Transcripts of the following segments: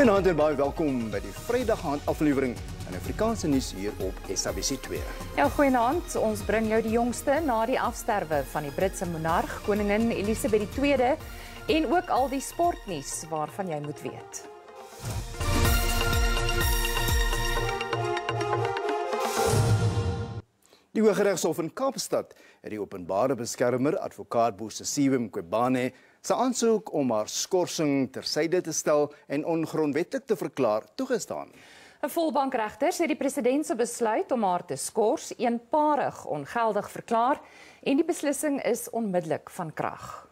Goeienaand en baie welkom by die Vrydaghand aflewering in Afrikaanse nuus hier op SABC 2. Ja, goeienaand. Ons bring jou die jongste na die afsterwe van die Britse monarg, koningin Geliefde II, en ook al die sportnuus waarvan jy moet weet. Die Hooggeregshof in Kaapstad het die openbare beskermer, advokaat Opposisie sy aansoek om haar skorsing tersyde te stel en ongrondwettig te verklaar toegestaan. 'n Volbankregter sê die president se besluit om haar te skors eenparig ongeldig verklaar en die beslissing is onmiddellik van krag.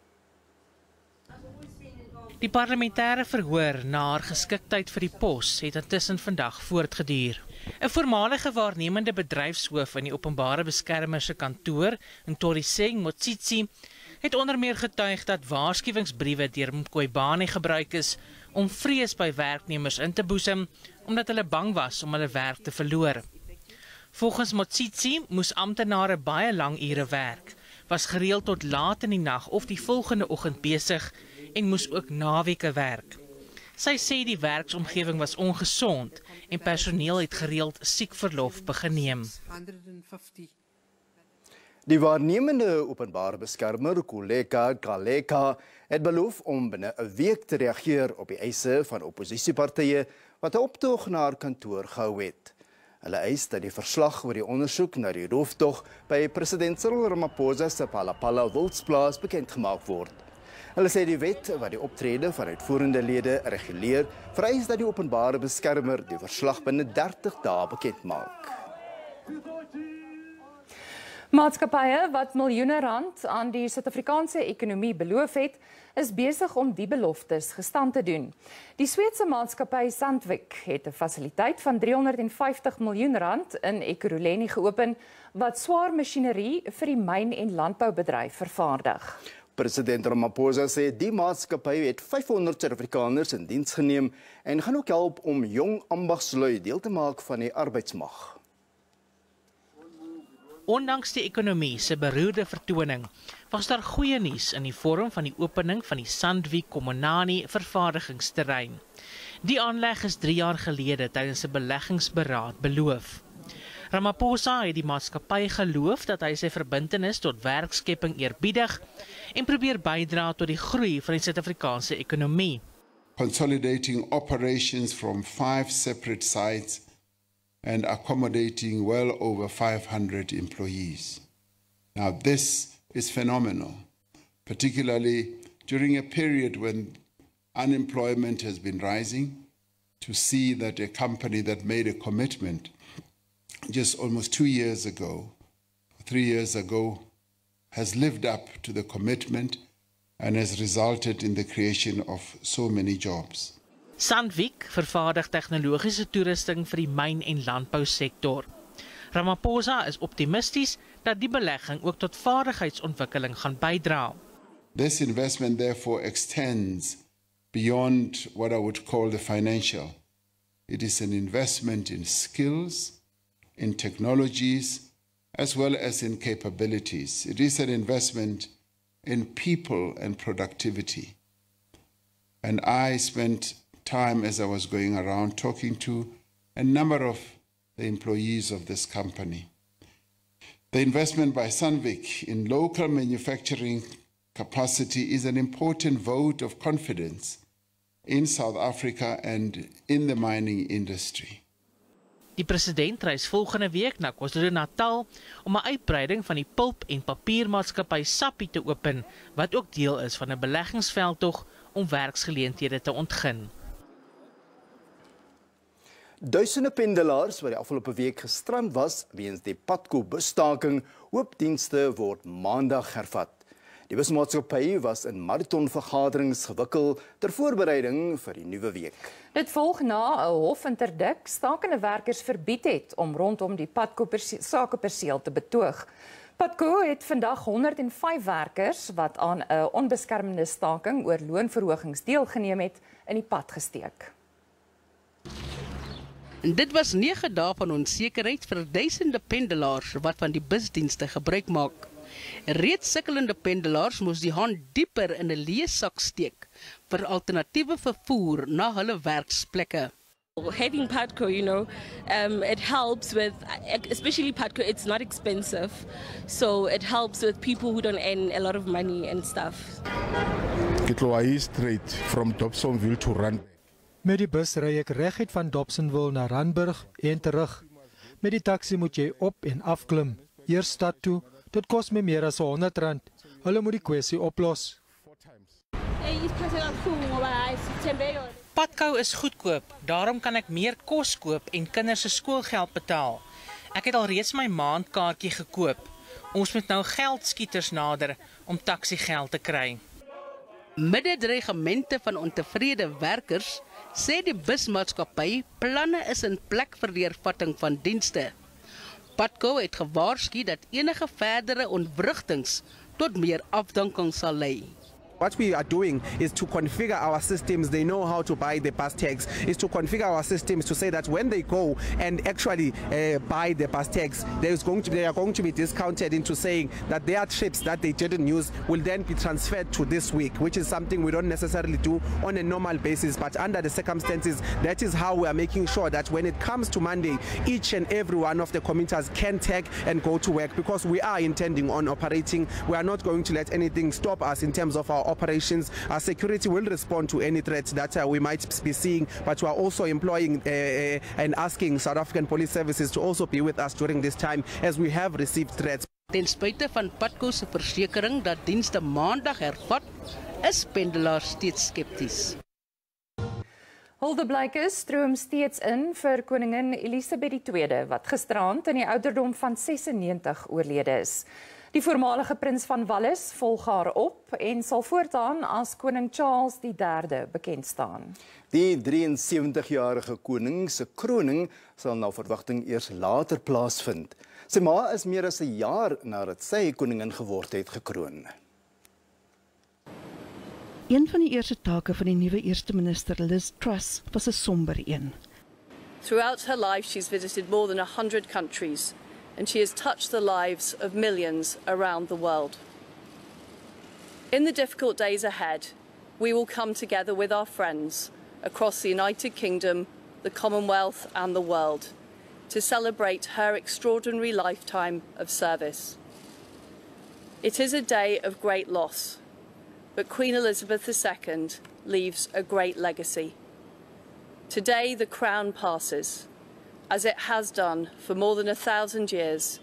Die parlementêre verhoor na haar geskiktheid vir die pos het intussen vandag voortgeduur. 'n Voormalige waarnemende bedryfshoof in die openbare beskermer se kantoor, Opposisie, het onder meer getuig dat waarskuwingsbriewe deur Mqobane gebruik is om vrees by werknemers in te boesem, omdat hulle bang was om hulle werk te verloor. Volgens Opposisie moes amptenare baie lang ure werk, was gereeld tot laat in die nag of die volgende oggend besig en moes ook naweke werk. Sy sê die werksomgewing was ongesond en personeel het gereeld siekverlof begin neem. Die waarnemende openbare beskermer, Galeka, het beloof om binne 'n week te reageer op die eise van opposisiepartye wat 'n optog na haar kantoor gehou het. Hulle eis dat die verslag oor die ondersoek na die rooftog by president Cyril Ramaphosa se phala-verslag bekendgemaak word. Hulle sê die wet wat die optrede van uitvoerende lede reguleer, vereis dat die openbare beskermer die verslag binne 30 dae bekend maak. Maatskappye wat miljoene rand aan die Suid-Afrikaanse ekonomie beloof het, is besig om die beloftes gestand te doen. Die Sweedse maatskappy Sandvik het 'n fasiliteit van 350 miljoen rand in Ekurhuleni geopen wat swaar masjinerie vir die myn- en landboubedryf vervaardig. President Ramaphosa sê die maatskappy het 500 Suid-Afrikaners in diens geneem en gaan ook help om jong ambagslui deel te maak van die arbeidsmag. Ondanks die ekonomie se beroerde vertoning, was daar goeie nuus in die vorm van die opening van die Sandvik Komonani vervaardigingsterrein. Die aanleg is 3 jaar gelede tydens 'n beleggingsberaad beloof. Ramaphosa het die maatskappy geloof dat hy sy verbintenis tot werkskepping eerbiedig en probeer bydra tot die groei van die Suid-Afrikaanse ekonomie. Consolidating operations from 5 separate sites and accommodating well over 500 employees. Now this is phenomenal, particularly during a period when unemployment has been rising, to see that a company that made a commitment just almost 3 years ago, has lived up to the commitment and has resulted in the creation of so many jobs. Sandvik vervaardig tegnologiese toerusting vir die myn- en landbousektor. Ramaphosa is optimisties dat die belegging ook tot vaardigheidsontwikkeling gaan bydra. This investment therefore extends beyond what I would call the financial. It is an investment in skills, in technologies, as well as in capabilities. It is an investment in people and productivity. And I spent time as I was going around talking to a number of the employees of this company. The investment by Sandvik in local manufacturing capacity is an important vote of confidence in South Africa and in the mining industry. Die president reis volgende week na KwaZulu-Natal om 'n uitbreiding van die pulp- en papiermaatskappy SABC te open, wat ook deel is van 'n beleggingsveldtog om werksgeleenthede te ontgin. Duisende pendelaars wat die afgelope week gestrand was weens die Putco busstaking, hoopdienste word maandag hervat. Die busmaatskappy was in marathonvergaderings gewikkeld ter voorbereiding vir die nuwe week. Dit volg na 'n hofinterdik stakende werkers verbied het om rondom die Putco sakeperseel te betoog. Putco het vandag 105 werkers wat aan 'n onbeskermde staking oor loonverhogings deelgeneem het, in die pad gesteek. Dit was 9 dae van onsekerheid vir duisende pendelaars wat van die busdienste gebruik maak. Reeds sukkelende pendelaars moes die hand dieper in 'n leesak steek vir alternatiewe vervoer na hulle werksplekke. Having Putco, it helps with, especially Putco, it's not expensive. So it helps with people who don't earn a lot of money and stuff. Ek loop hier straight from Dobsonville to Randburg. Met die bus ry ek reguit van Dobsonville na Randburg en terug. Met die taxi moet jy op en af klim. Eers stad toe, dit kos my meer as R100. Hulle moet die kwessie oplos. Putco is goedkoop, daarom kan ek meer kos koop en kinders se skoolgeld betaal. Ek het alreeds my maandkaartjie gekoop. Ons moet nou geldskieters nader om taxigeld te kry. Midde dreigemente van ontevrede werkers sê die busmaatskappy planne is in plek vir die hervatting van dienste. Putco het gewaarsku dat enige verdere ontwrigtings tot meer afdankings sal lei. What we are doing is to configure our systems. They know how to buy the bus tags. Is to configure our systems to say that when they go and actually buy the bus tags, they are going to be discounted into saying that their trips that they didn't use will then be transferred to this week, which is something we don't necessarily do on a normal basis. But under the circumstances, that is how we are making sure that when it comes to Monday, each and every one of the commuters can tag and go to work, because we are intending on operating. We are not going to let anything stop us in terms of our operations. Our security will respond to any threats that we might be seeing, but we are also employing and asking South African Police Services to also be with us during this time, as we have received threats. Ten spyte van Putco se versekering dat dienste maandag hervat, is pendelaars steeds skepties. Huldeblyke stroom steeds in vir koningin Geliefde II, wat gisteraand in die ouderdom van 96 oorlede is. Die voormalige prins van Wallis volg haar op en sal voortaan as koning Charles III bekend staan. Die 73-jarige koning se kroning sal na verwagting eers later plaasvind. Sy ma is meer as 'n jaar nadat sy koningin geword het gekroon. Een van die eerste take van die nuwe eerste minister Liz Truss was 'n somber een. Throughout her life she's visited more than 100 countries. And she has touched the lives of millions around the world. In the difficult days ahead, we will come together with our friends across the United Kingdom, the Commonwealth and the world to celebrate her extraordinary lifetime of service. It is a day of great loss, but Queen Elizabeth II leaves a great legacy. Today the crown passes, as it has done for more than 1,000 years,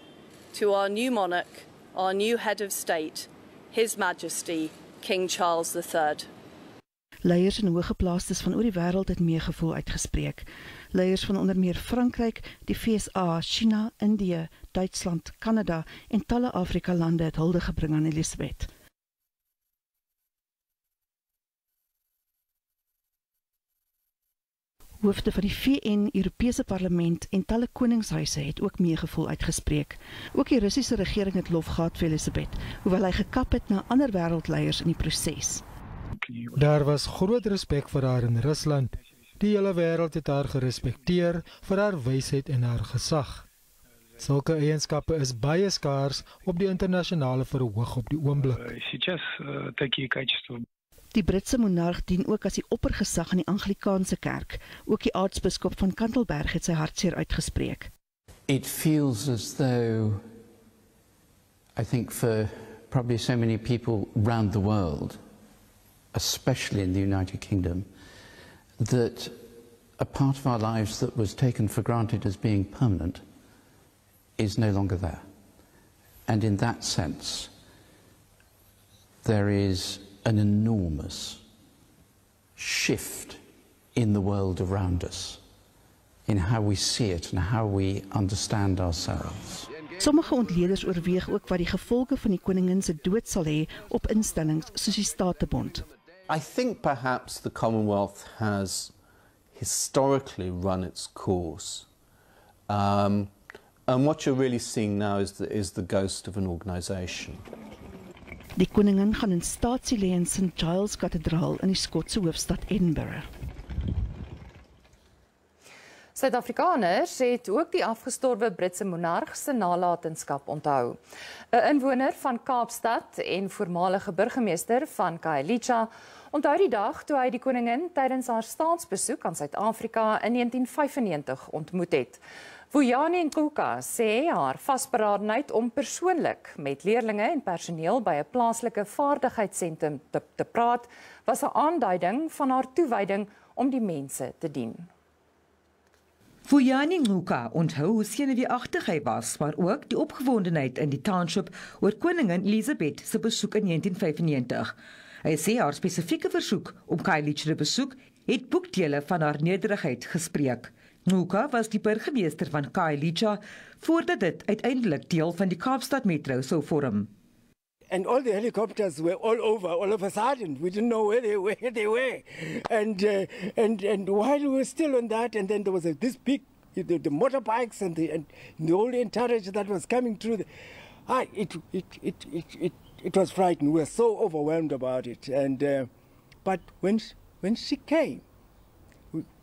to our new monarch, our new head of state, His Majesty, King Charles III. Leiers en hoëgeplaastes van oor die wêreld het meegevoel uitgespreek. Leiers van onder meer Frankryk, die VSA, China, Indië, Duitsland, Kanada en talle Afrika-lande het hulde gebring aan Elizabeth. Hoofde van die VN, Europese Parlement en talle koningshuise het ook meegevoel uitgespreek. Ook die Russiese regering het lof gehad vir Elizabeth, hoewel hy gekap het na ander wêreldleiers in die proses. Daar was groot respek vir haar in Rusland. Die hele wêreld het haar gerespekteer vir haar wysheid en haar gesag. Sulke eienskappe is baie skaars op die internasionale verhoog op die oomblik. Die Britse monarg dien ook as die oppergesag in die Afrikaanse kerk. Ook die aartsbiskop van Kantelberg het sy hartseer uitgespreek. It feels as though, I think for probably so many people around the world, especially in the United Kingdom, that a part of our lives that was taken for granted as being permanent is no longer there. And in that sense, there is an enormous shift in the world around us, in how we see it and how we understand ourselves. Sommige ontleeders oorweeg ook wat die gevolge van die koningin se dood sal hê op instellings soos die Statebond. I think perhaps the Commonwealth has historically run its course. And what you're really seeing now is the ghost of an organisation. Die koningin gaan in staatsie lê in St. Giles Kathedraal in die Skotse hoofstad Edinburgh. Suid-Afrikaners het ook die afgestorwe Britse monarg se nalatenskap onthou. 'n Inwoner van Kaapstad en voormalige burgemeester van Geliefde onthou die dag toe hy die koningin tydens haar staatsbesoek aan Suid-Afrika in 1995 ontmoet het. Vuyani Nkuka sê haar vasberadenheid om persoonlik met leerlinge en personeel by 'n plaaslike vaardigheidssentrum te praat, was 'n aanduiding van haar toewyding om die mense te dien. Vuyani Nkuka onthou hoe senuweeagtig hy was, maar ook die opgewondenheid in die township oor koningin Elizabeth se besoek in 1995. Hy sê haar spesifieke versoek om Geliefde te besoek het boekdele van haar nederigheid gespreek. Nkuka was die burgemeester van Geliefde voordat dit uiteindelik deel van die Kaapstad metro sou vorm. And all the helicopters were all over all of a sudden. We didn't know where they were. And while we were still on that, and then there was this big, the motorbikes and the whole entourage that was coming through. It was frightening. We were so overwhelmed about it. And but when she came,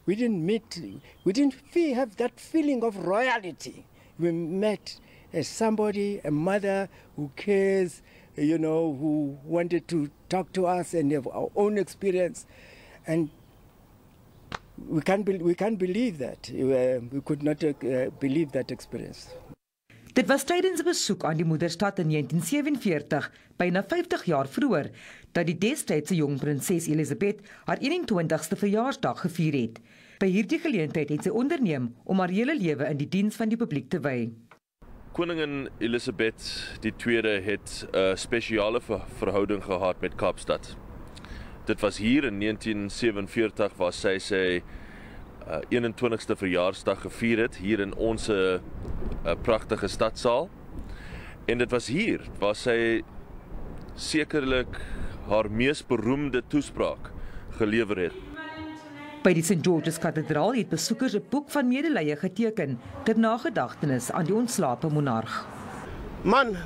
we didn't have that feeling of royalty. We met as somebody, a mother who cares, who wanted to talk to us and have our own experience. And we can't believe that. We could not believe that experience. Dit was tydens 'n besoek aan die moederstad in 1947, byna 50 jaar vroeër, dat die destydse jong prinses Elizabeth haar 21ste verjaarsdag gevier het. By hierdie geleentheid het sy onderneem om haar hele lewe in die diens van die publiek te wy. Koningin Elizabeth II het 'n spesiale verhouding gehad met Kaapstad. Dit was hier in 1947 waar sy sy 21ste verjaarsdag gevier het, hier in ons pragtige stadsaal. En dit was hier waar sy sekerlik haar mees beroemde toespraak gelewer het. By die St. George's Kathedraal het besoekers 'n boek van medelee geteken ter nagedagtenis aan die ontslape monarg. Man,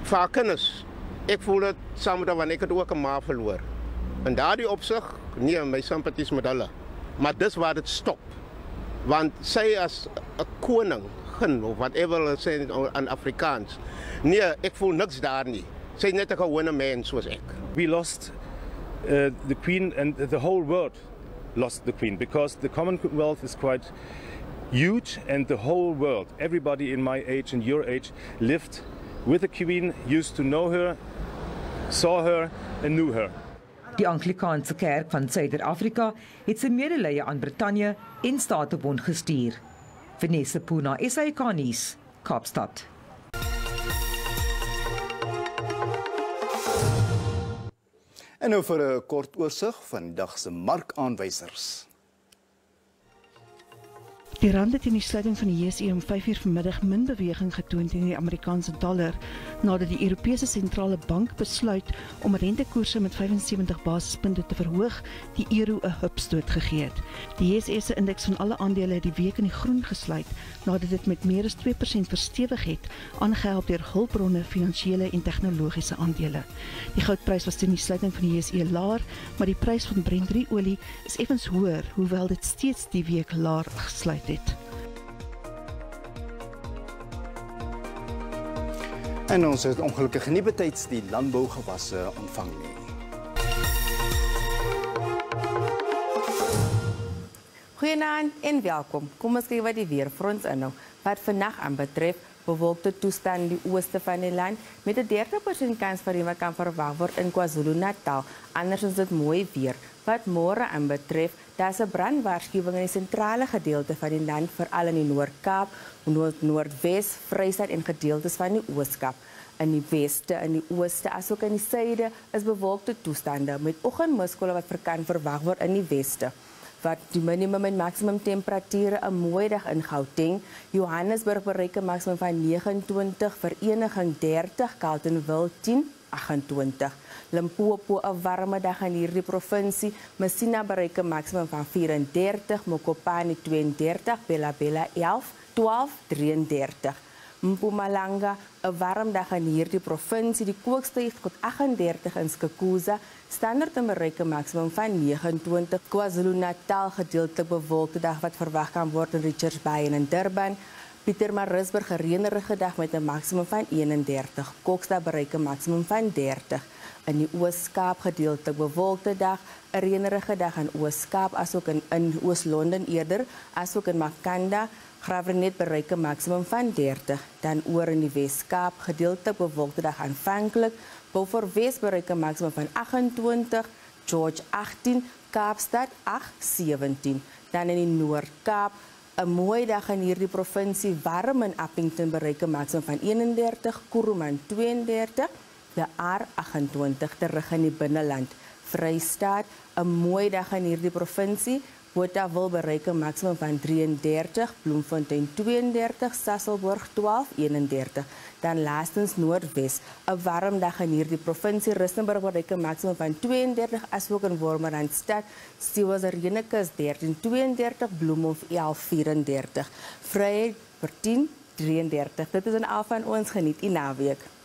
vir haar kinders, ek voel dit saam met haar, want ek het ook 'n ma verloor. In daardie opsig, nee, my simpaties met hulle. Maar dis waar dit stop. Want sy as 'n koningin, of whatever hulle sê in Afrikaans, nee, ek voel niks daar nie. Sy is net 'n gewone mens soos ek. We lost the Queen, and the whole world lost the Queen, because the Commonwealth is quite huge, and the whole world, everybody in my age and your age, lived with the Queen, used to know her, saw her and knew her. Die Anglikaanse kerk van Suider-Afrika het sy medelee aan Brittanje en Statebond gestuur. Vanessa Puna, SABC nuus, Kaapstad. En nou vir 'n kort oorsig van die dag se markaanwysers. Die rand het in die sluiting van die JSE om 5:00 vanmiddag min beweging getoon teen die Amerikaanse dollar, nadat die Europese sentrale bank besluit om rentekoerse met 75 basispunte te verhoog, die euro 'n hupstoot gegee het. Die JSE se indeks van alle aandele het die week in die groen gesluit, nadat dit met meer as 2% verstewig het, aangehelp deur hulpbronne, finansiële en tegnologiese aandele. Die goudprys was teen die sluiting van die JSE laer, maar die prys van Brent olie is effens hoër, hoewel dit steeds die week laer gesluit het. En ons het ongelukkig nie betyds die landbougewasse ontvang nie. Goeienaand en welkom. Kom ons kyk wat die weer vir ons inhou. Wat vandag aanbetref, bewolkte toestand in die ooste van die land met 'n 30% kans vir reën kan verwag word in KwaZulu-Natal. Anders is dit mooi weer. Wat môre aanbetref, daar's 'n brandwaarskuwing in die sentrale gedeelte van die land, veral in die Noord-Kaap, Noordwes, Vrystaat en gedeeltes van die Ooskaap. In die weste, in die ooste, asook in die suide is bewolkte toestande met oggendmiskolle wat kan verwag word in die weste. Wat die minimum en maksimum temperature 'n mooi dag in Gauteng. Johannesburg bereik 'n maksimum van 29, Vereniging 30, Carletonville 10, 28. Limpopo 'n warme dag in hierdie provinsie. Messina bereik 'n maksimum van 34, Mokopane 32, Bela 11, 12, 33. Mpumalanga 'n warm dag in hierdie provinsie. Die kookste tot 38 in Skukuza, standaard temperatuur maksimum van 29. KwaZulu-Natal gedeeltelik bewolkte dag wat verwag kan word in Richards Bay en in Durban. Pietermaritzburg 'n reënerige dag met 'n maksimum van 31. Kokstad bereik 'n maksimum van 30. In die Oos-Kaap gedeeltelik bewolkte dag, 'n reënerige dag in Oos-Kaap asook in Oos-London eerder, asook in Makanda. Graafrenet bereik 'n maksimum van 30. Dan oor in die Wes-Kaap gedeeltelik bewolkte dag aanvanklik. Beaufort Wes bereik 'n maksimum van 28, George 18, Kaapstad 17. Dan in die Noord-Kaap 'n mooi dag in hierdie provinsie, warm in Appington bereik 'n maksimum van 31, Kuruman 32, De Aar 28 terug in die binneland. Vrystaat 'n mooi dag in hierdie provinsie, Botawil bereik 'n maksimum van 33, Bloemfontein 32, Sasolburg 12, 31. Dan laastens Noordwes, 'n warm dag in hierdie provinsie, Rustenburg bereik 'n maksimum van 32, asook in Wormerrandstad, Stewelsrieneke 13, 32, Bloemhof 11, 34. Vryheid vir 10, 33. Dit is 'n al van ons, geniet die naweek.